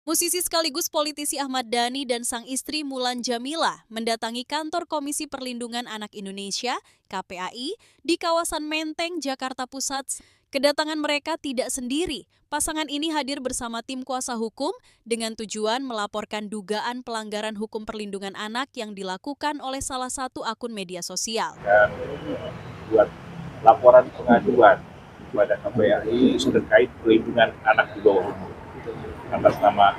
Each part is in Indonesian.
Musisi sekaligus politisi Ahmad Dhani dan sang istri Mulan Jamila mendatangi kantor Komisi Perlindungan Anak Indonesia (KPAI) di kawasan Menteng, Jakarta Pusat. Kedatangan mereka tidak sendiri. Pasangan ini hadir bersama tim kuasa hukum dengan tujuan melaporkan dugaan pelanggaran hukum perlindungan anak yang dilakukan oleh salah satu akun media sosial. Dan buat laporan pengaduan kepada KPAI terkait perlindungan anak di bawah umur atas nama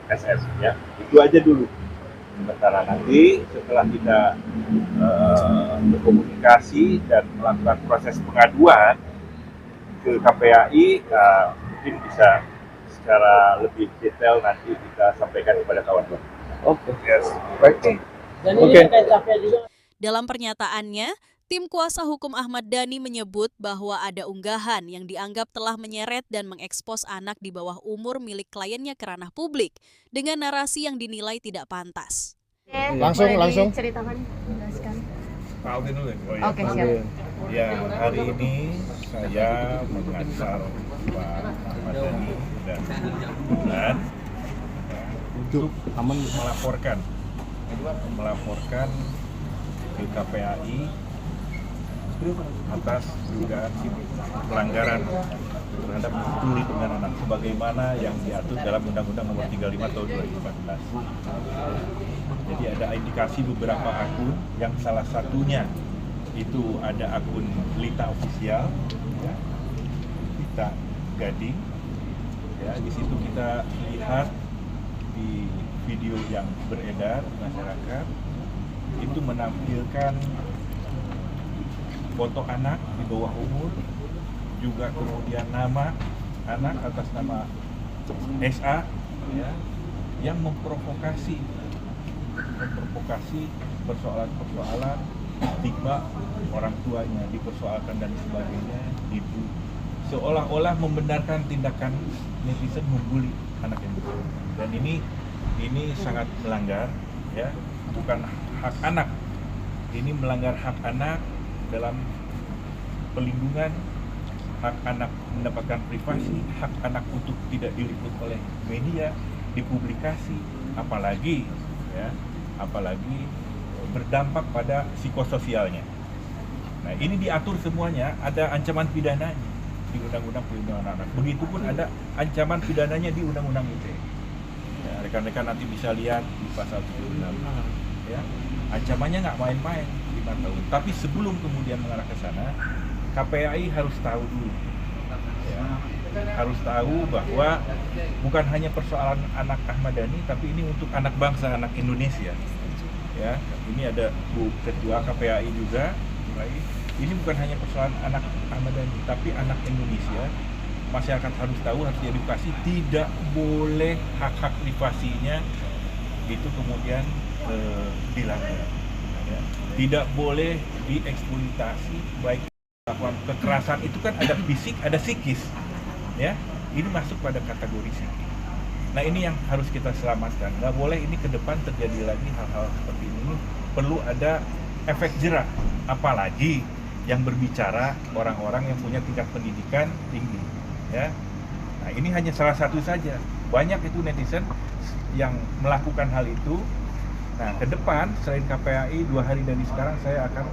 SS ya. Itu aja dulu. Sementara nanti setelah kita berkomunikasi dan melakukan proses pengaduan ke KPAI, mungkin bisa secara lebih detail nanti kita sampaikan kepada kawan-kawan. Oke. Yes. Baik. Oke. Dalam pernyataannya, tim kuasa hukum Ahmad Dhani menyebut bahwa ada unggahan yang dianggap telah menyeret dan mengekspos anak di bawah umur milik kliennya ke ranah publik dengan narasi yang dinilai tidak pantas. Langsung. Ceritakan, jelaskan. Pak Alvin dulu ya? Oke, siap. Ya, hari ini saya mengantar Pak Ahmad Dhani dan Bulan untuk melaporkan ke KPAI atas dugaan pelanggaran terhadap perlindungan anak sebagaimana yang diatur dalam Undang-Undang Nomor 35 Tahun 2014. Jadi ada indikasi beberapa akun yang salah satunya itu ada akun Lita Official, ya, Lita Gading. Ya, di situ kita lihat di video yang beredar masyarakat itu menampilkan foto anak di bawah umur, juga kemudian nama anak atas nama SA, ya, yang memprovokasi persoalan stigma orang tuanya dipersoalkan dan sebagainya, itu seolah-olah membenarkan tindakan netizen membuli anak yang betul. Dan ini sangat melanggar, ya, bukan hak anak, ini melanggar hak anak dalam pelindungan, hak anak mendapatkan privasi, hak anak untuk tidak diliput oleh media, dipublikasi, apalagi berdampak pada psikososialnya. Nah, ini diatur semuanya, ada ancaman pidananya di Undang-Undang Perlindungan Anak. Begitupun ada ancaman pidananya di Undang-Undang ITE. Ya, rekan-rekan nanti bisa lihat di pasal 76. Ya, ancamannya nggak main-main, 5 tahun. Tapi sebelum kemudian mengarah ke sana, KPAI harus tahu dulu. Ya, harus tahu bahwa bukan hanya persoalan anak Ahmad Dhani, tapi ini untuk anak bangsa, anak Indonesia. Ya, ini ada Bu Ketua KPAI juga. Ini bukan hanya persoalan anak Ahmad Dhani, tapi anak Indonesia. Masyarakat harus tahu, harus diedukasi, tidak boleh hak-hak privasinya itu kemudian dilanggar. Ya. Tidak boleh dieksploitasi, baik melakukan kekerasan itu kan ada fisik, ada psikis. Ya, ini masuk pada kategori psikis. Nah, ini yang harus kita selamatkan. Nggak boleh ini ke depan terjadi lagi hal-hal seperti ini. Perlu ada efek jerah, apalagi yang berbicara orang-orang yang punya tingkat pendidikan tinggi. Ya, nah ini hanya salah satu saja. Banyak itu netizen yang melakukan hal itu. Nah, ke depan selain KPAI 2 hari dari sekarang saya akan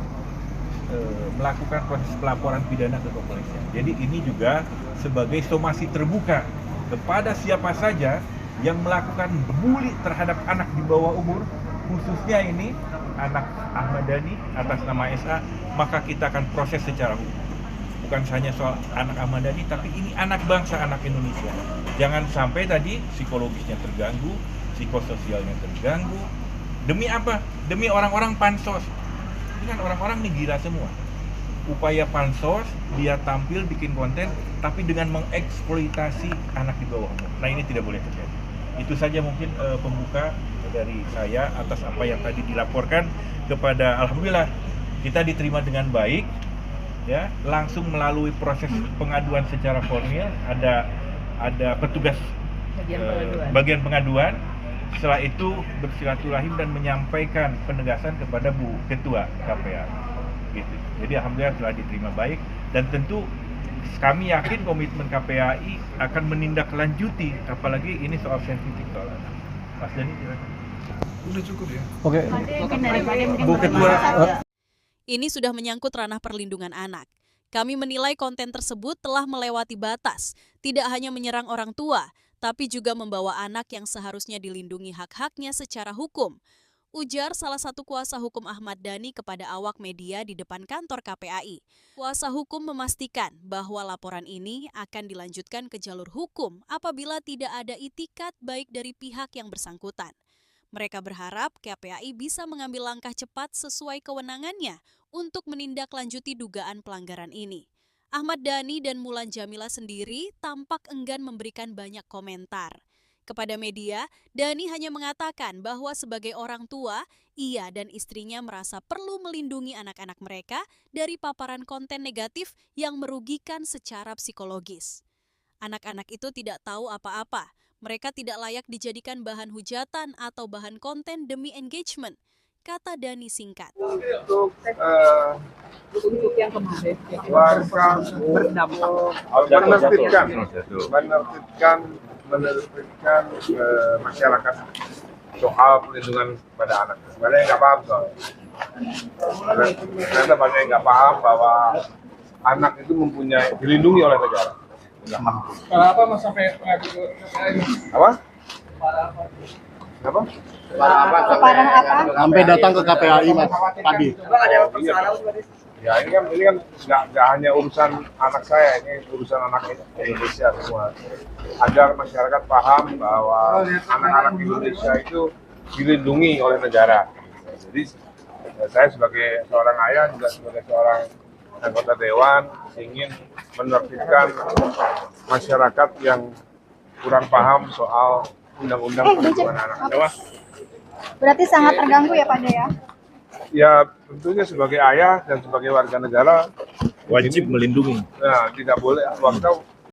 melakukan proses pelaporan pidana ke kepolisian. Jadi ini juga sebagai somasi terbuka kepada siapa saja yang melakukan bully terhadap anak di bawah umur, khususnya ini anak Ahmad Dhani atas nama SA, maka kita akan proses secara hukum. Bukan hanya soal anak Ahmad Dhani, tapi ini anak bangsa, anak Indonesia. Jangan sampai tadi psikologisnya terganggu, psikososialnya terganggu. Demi apa? Demi orang-orang pansos. Ini kan orang-orang nih gila semua. Upaya pansos, dia tampil bikin konten, tapi dengan mengeksploitasi anak di bawah umur. Nah, ini tidak boleh terjadi. Itu saja mungkin pembuka dari saya atas apa yang tadi dilaporkan kepada, alhamdulillah kita diterima dengan baik, ya, langsung melalui proses pengaduan secara formil, ada petugas bagian pengaduan. Setelah itu bersilaturahim dan menyampaikan penegasan kepada Bu Ketua KPAI. Gitu. Jadi alhamdulillah telah diterima baik, dan tentu kami yakin komitmen KPAI akan menindaklanjuti, apalagi ini soal sensitif soal anak. Mas Dani, silakan. Udah cukup ya. Oke. Bu Ketua. Ini sudah menyangkut ranah perlindungan anak. Kami menilai konten tersebut telah melewati batas, tidak hanya menyerang orang tua, tapi juga membawa anak yang seharusnya dilindungi hak-haknya secara hukum. Ujar salah satu kuasa hukum Ahmad Dhani kepada awak media di depan kantor KPAI. Kuasa hukum memastikan bahwa laporan ini akan dilanjutkan ke jalur hukum apabila tidak ada itikat baik dari pihak yang bersangkutan. Mereka berharap KPAI bisa mengambil langkah cepat sesuai kewenangannya untuk menindaklanjuti dugaan pelanggaran ini. Ahmad Dhani dan Mulan Jameela sendiri tampak enggan memberikan banyak komentar. Kepada media, Dhani hanya mengatakan bahwa sebagai orang tua, ia dan istrinya merasa perlu melindungi anak-anak mereka dari paparan konten negatif yang merugikan secara psikologis. Anak-anak itu tidak tahu apa-apa. Mereka tidak layak dijadikan bahan hujatan atau bahan konten demi engagement, kata Dhani singkat. Untuk yang kemarin, Warga menerbitkan masyarakat soal perlindungan pada anak. Sebenarnya nggak paham soalnya. Ternyata banyak yang nggak paham bahwa anak itu mempunyai dilindungi oleh negara. kenapa Mas sampai mengajukan ke KPAI? Apa? Apa? Keparang apa? Sampai datang ke KPAI Mas tadi. Ya ini kan nggak hanya urusan anak saya, ini urusan anak Indonesia semua. Agar masyarakat paham bahwa anak-anak Indonesia itu dilindungi oleh negara. Jadi saya sebagai seorang ayah juga sebagai seorang anggota dewan ingin menerbitkan masyarakat yang kurang paham soal undang-undang perlindungan anak. Ya, Berarti sangat terganggu ya Pak De ya? ya tentunya sebagai ayah dan sebagai warga negara Wajib melindungi. nah, tidak boleh